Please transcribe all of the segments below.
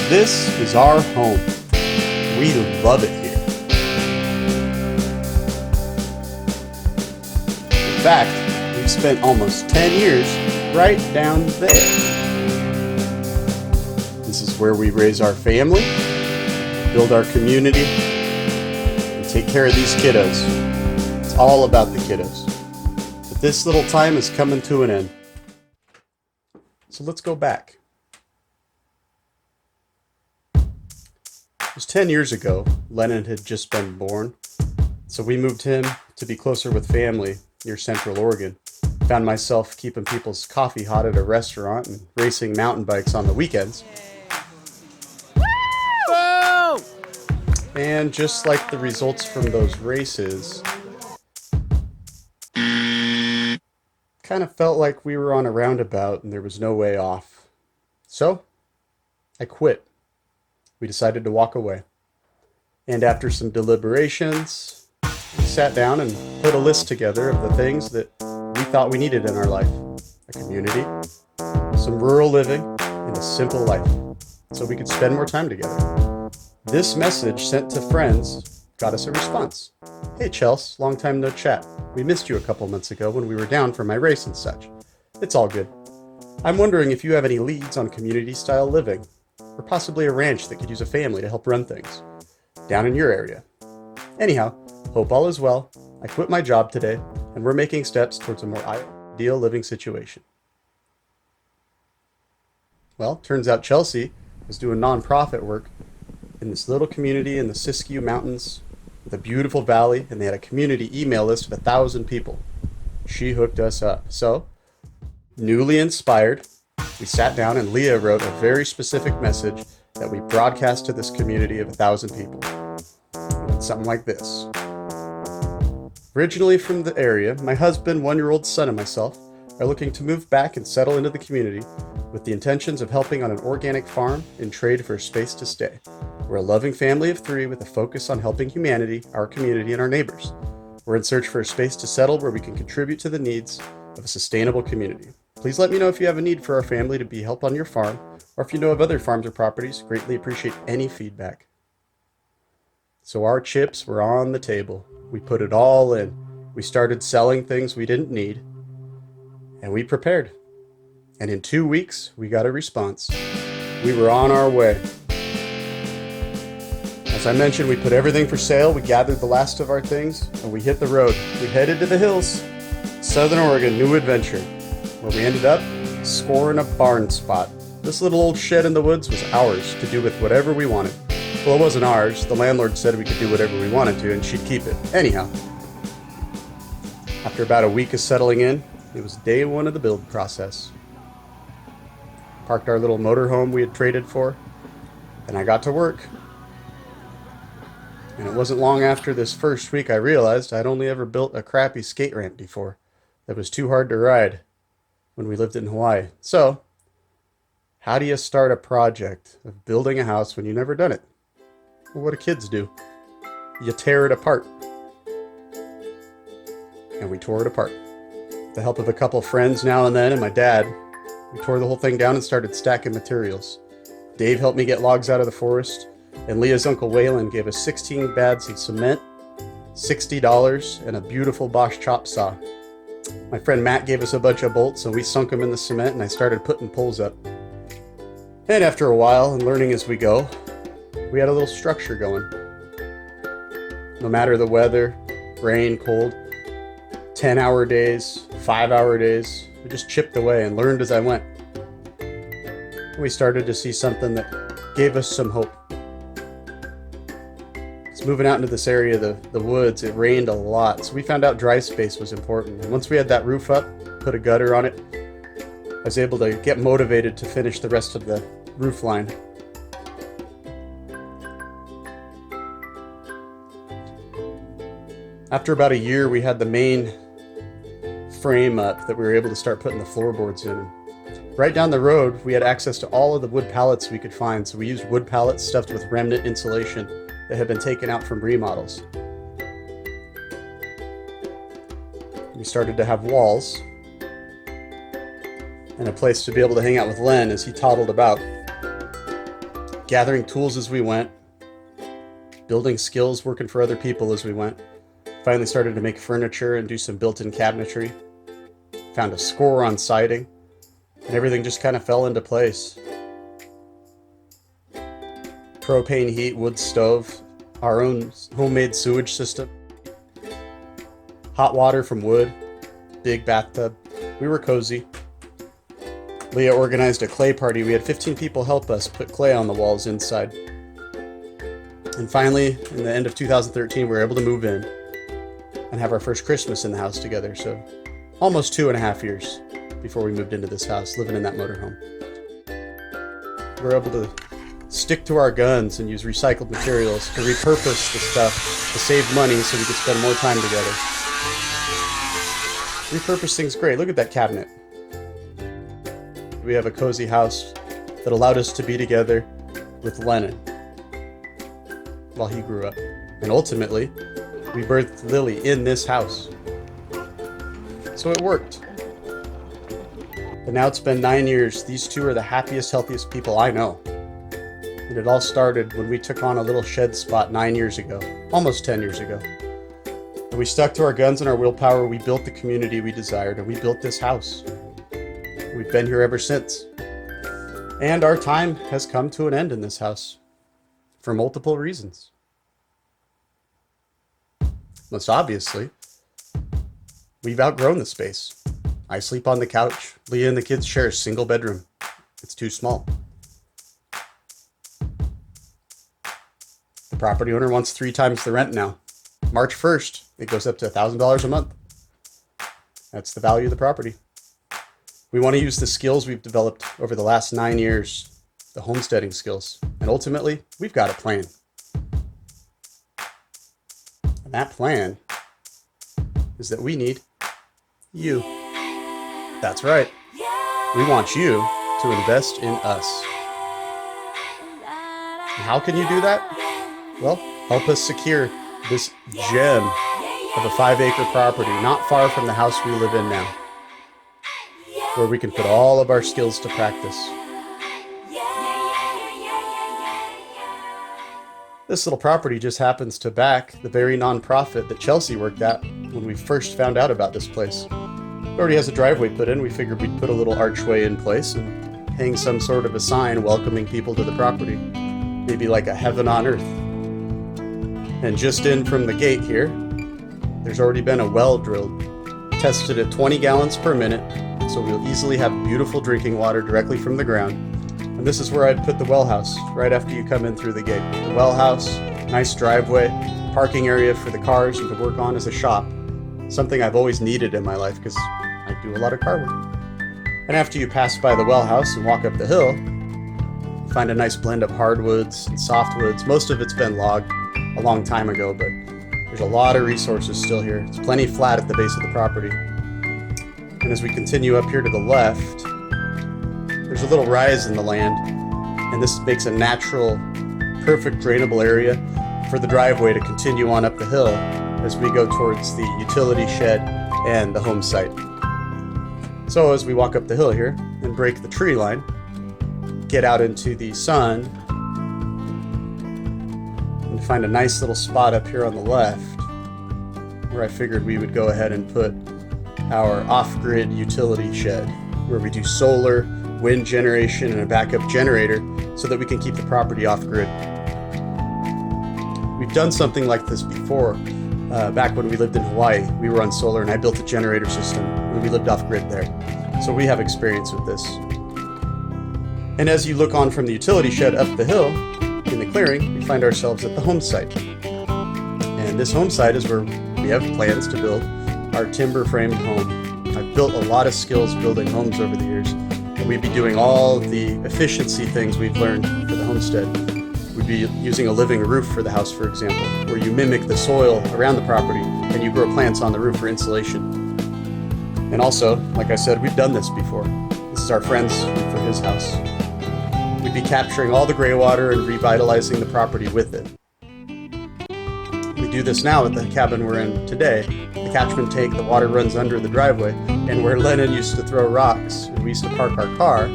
This is our home. We love it here. In fact, we've spent almost 10 years right down there. This is where we raise our family, build our community, and take care of these kiddos. It's all about the kiddos. But this little time is coming to an end. So let's go back. It was 10 years ago. Lennon had just been born. So we moved him to be closer with family near Central Oregon. Found myself keeping people's coffee hot at a restaurant and racing mountain bikes on the weekends. Woo! And just like the results from those races, kind of felt like we were on a roundabout and there was no way off. So I quit. We decided to walk away. And after some deliberations, we sat down and put a list together of the things that we thought we needed in our life. A community, some rural living, and a simple life, so we could spend more time together. This message sent to friends got us a response. Hey Chels, long time no chat. We missed you a couple months ago when we were down for my race and such. It's all good. I'm wondering if you have any leads on community style living, or possibly a ranch that could use a family to help run things, down in your area. Anyhow, hope all is well. I quit my job today, and we're making steps towards a more ideal living situation. Well, turns out Chelsea was doing nonprofit work in this little community in the Siskiyou Mountains with a beautiful valley, and they had a community email list of 1,000 people. She hooked us up. So, newly inspired, we sat down and Leah wrote a very specific message that we broadcast to this community of 1,000 people. It went something like this. Originally from the area, my husband, 1-year-old son, and myself are looking to move back and settle into the community with the intentions of helping on an organic farm in trade for a space to stay. We're a loving family of 3 with a focus on helping humanity, our community, and our neighbors. We're in search for a space to settle where we can contribute to the needs of a sustainable community. Please let me know if you have a need for our family to be helped on your farm, or if you know of other farms or properties. Greatly appreciate any feedback. So our chips were on the table. We put it all in. We started selling things we didn't need, and we prepared. And in 2 weeks, we got a response. We were on our way. As I mentioned, we put everything for sale. We gathered the last of our things, and we hit the road. We headed to the hills, Southern Oregon, new adventure, where we ended up scoring a barn spot. This little old shed in the woods was ours to do with whatever we wanted. Well, it wasn't ours. The landlord said we could do whatever we wanted to, and she'd keep it. Anyhow, after about a week of settling in, it was day 1 of the build process. Parked our little motorhome we had traded for, and I got to work. And it wasn't long after this first week I realized I'd only ever built a crappy skate ramp before that was too hard to ride when we lived in Hawaii. So, how do you start a project of building a house when you've never done it? Well, what do kids do? You tear it apart. And we tore it apart. With the help of a couple friends now and then and my dad, we tore the whole thing down and started stacking materials. Dave helped me get logs out of the forest, and Leah's Uncle Waylon gave us 16 bags of cement, $60, and a beautiful Bosch chop saw. My friend Matt gave us a bunch of bolts, and we sunk them in the cement, and I started putting poles up. And after a while, and learning as we go, we had a little structure going. No matter the weather, rain, cold, 10-hour days, 5-hour days, we just chipped away and learned as I went. We started to see something that gave us some hope. Moving out into this area of the woods, it rained a lot, so we found out dry space was important. And once we had that roof up, put a gutter on it, I was able to get motivated to finish the rest of the roof line. After about a year, we had the main frame up that we were able to start putting the floorboards in. Right down the road, we had access to all of the wood pallets we could find, so we used wood pallets stuffed with remnant insulation that had been taken out from remodels. We started to have walls and a place to be able to hang out with Len as he toddled about. gathering tools as we went, building skills, working for other people as we went. Finally started to make furniture and do some built-in cabinetry. Found a score on siding, and everything just kind of fell into place. Propane heat, wood stove, our own homemade sewage system, hot water from wood, big bathtub. We were cozy. Leah organized a clay party. We had 15 people help us put clay on the walls inside. And finally, in the end of 2013, we were able to move in and have our first Christmas in the house together. So almost 2.5 years before we moved into this house, living in that motorhome. We were able to stick to our guns and use recycled materials to repurpose the stuff to save money so we could spend more time together. Repurposing's great. Look at that cabinet. We have a cozy house that allowed us to be together with Lennon while he grew up. And ultimately, we birthed Lily in this house. So it worked. But now it's been 9 years. These two are the happiest, healthiest people I know. And it all started when we took on a little shed spot 9 years ago, almost 10 years ago. And we stuck to our guns and our willpower. We built the community we desired, and we built this house. We've been here ever since. And our time has come to an end in this house for multiple reasons. Most obviously, we've outgrown the space. I sleep on the couch. Leah and the kids share a single bedroom. It's too small. The property owner wants 3 times the rent now. March 1st, it goes up to $1,000 a month. That's the value of the property. We want to use the skills we've developed over the last 9 years, the homesteading skills, and ultimately, we've got a plan. And that plan is that we need you. That's right. We want you to invest in us. And how can you do that? Well, help us secure this gem of a 5-acre property not far from the house we live in now, where we can put all of our skills to practice. This little property just happens to back the very nonprofit that Chelsea worked at when we first found out about this place. It already has a driveway put in. We figured we'd put a little archway in place and hang some sort of a sign welcoming people to the property. Maybe like a heaven on earth. And just in from the gate here, there's already been a well drilled, tested at 20 gallons per minute, so we'll easily have beautiful drinking water directly from the ground. And this is where I'd put the well house, right after you come in through the gate. The well house, nice driveway, parking area for the cars you could work on as a shop. Something I've always needed in my life because I do a lot of car work. And after you pass by the well house and walk up the hill, you find a nice blend of hardwoods and softwoods. Most of it's been logged a long time ago, but there's a lot of resources still here. It's plenty flat at the base of the property. And as we continue up here to the left, there's a little rise in the land, and this makes a natural, perfect drainable area for the driveway to continue on up the hill as we go towards the utility shed and the home site. So as we walk up the hill here and break the tree line, get out into the sun, and find a nice little spot up here on the left where I figured we would go ahead and put our off-grid utility shed, where we do solar, wind generation, and a backup generator so that we can keep the property off-grid. We've done something like this before. Back when we lived in Hawaii, we were on solar and I built a generator system and we lived off-grid there. So we have experience with this. And as you look on from the utility shed up the hill in the clearing, we find ourselves at the home site. And this home site is where we have plans to build our timber framed home. I've built a lot of skills building homes over the years, and we'd be doing all the efficiency things we've learned for the homestead. We'd be using a living roof for the house, for example, where you mimic the soil around the property and you grow plants on the roof for insulation. And also, like I said, we've done this before. This is our friend's roof for his house. We'd be capturing all the gray water and revitalizing the property with it. We do this now at the cabin we're in today. The catchment tank, the water runs under the driveway, and where Lennon used to throw rocks and we used to park our car,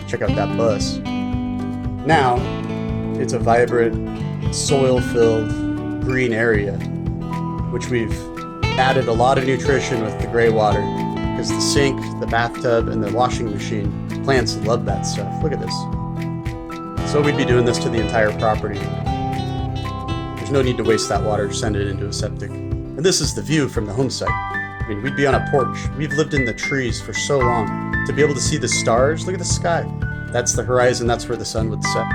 check out that bus. Now, it's a vibrant, soil-filled, green area, which we've added a lot of nutrition with the gray water, because the sink, the bathtub, and the washing machine, plants love that stuff. Look at this. So we'd be doing this to the entire property. There's no need to waste that water, send it into a septic. And this is the view from the home site. I mean, we'd be on a porch. We've lived in the trees for so long. To be able to see the stars, look at the sky. That's the horizon, that's where the sun would set.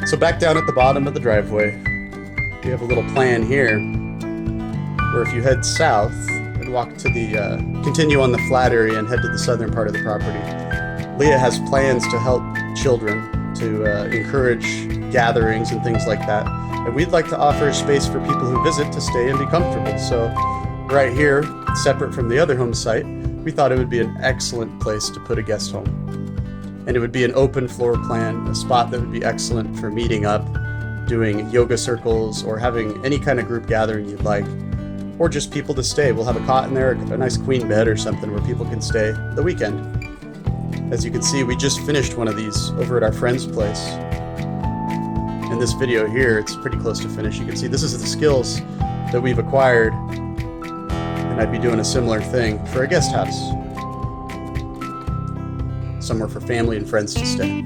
So back down at the bottom of the driveway, we have a little plan here, where if you head south and walk to the, continue on the flat area and head to the southern part of the property, Leah has plans to help children, to encourage gatherings and things like that. And we'd like to offer a space for people who visit to stay and be comfortable. So right here, separate from the other home site, we thought it would be an excellent place to put a guest home. And it would be an open floor plan, a spot that would be excellent for meeting up, doing yoga circles, or having any kind of group gathering you'd like, or just people to stay. We'll have a cot in there, a nice queen bed or something where people can stay the weekend. As you can see, we just finished one of these over at our friend's place. In this video here, it's pretty close to finish. You can see this is the skills that we've acquired, and I'd be doing a similar thing for a guest house. Somewhere for family and friends to stay.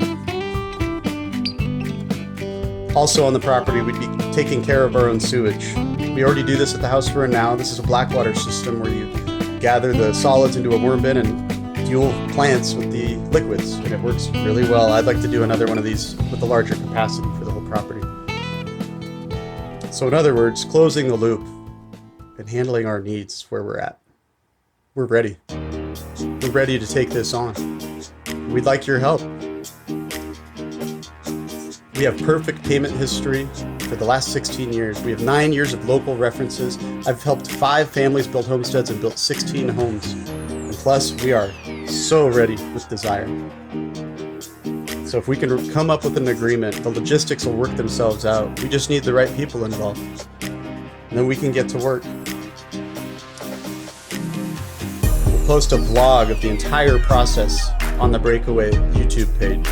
Also on the property, we'd be taking care of our own sewage. We already do this at the house we're in now. This is a black water system where you gather the solids into a worm bin and fuel plants with the liquids, and it works really well. I'd like to do another one of these with a larger capacity for the whole property. So in other words, closing the loop and handling our needs is where we're at. We're ready. We're ready to take this on. We'd like your help. We have perfect payment history for the last 16 years. We have 9 years of local references. I've helped 5 families build homesteads and built 16 homes. And plus, we are so ready with desire. So if we can come up with an agreement, the logistics will work themselves out. We just need the right people involved. And then we can get to work. We'll post a vlog of the entire process on the Breakaway YouTube page.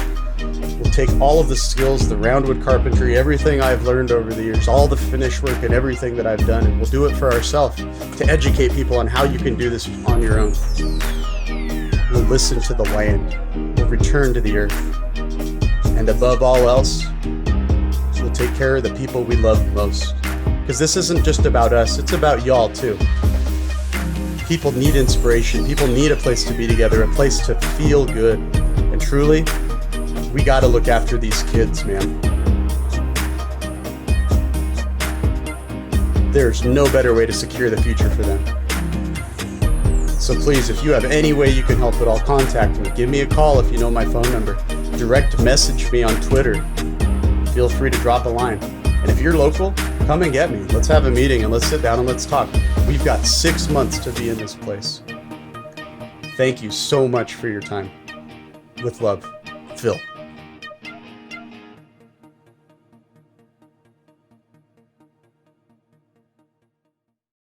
We'll take all of the skills, the roundwood carpentry, everything I've learned over the years, all the finish work and everything that I've done, and we'll do it for ourselves to educate people on how you can do this on your own. We'll listen to the land. We'll return to the earth. And above all else, we'll take care of the people we love most. Because this isn't just about us, it's about y'all too. People need inspiration. People need a place to be together, a place to feel good. And truly, we gotta look after these kids, man. There's no better way to secure the future for them. So please, if you have any way you can help at all, contact me. Give me a call if you know my phone number. Direct message me on Twitter. Feel free to drop a line. And if you're local, come and get me. Let's have a meeting and let's sit down and let's talk. We've got 6 months to be in this place. Thank you so much for your time. With love, Phil.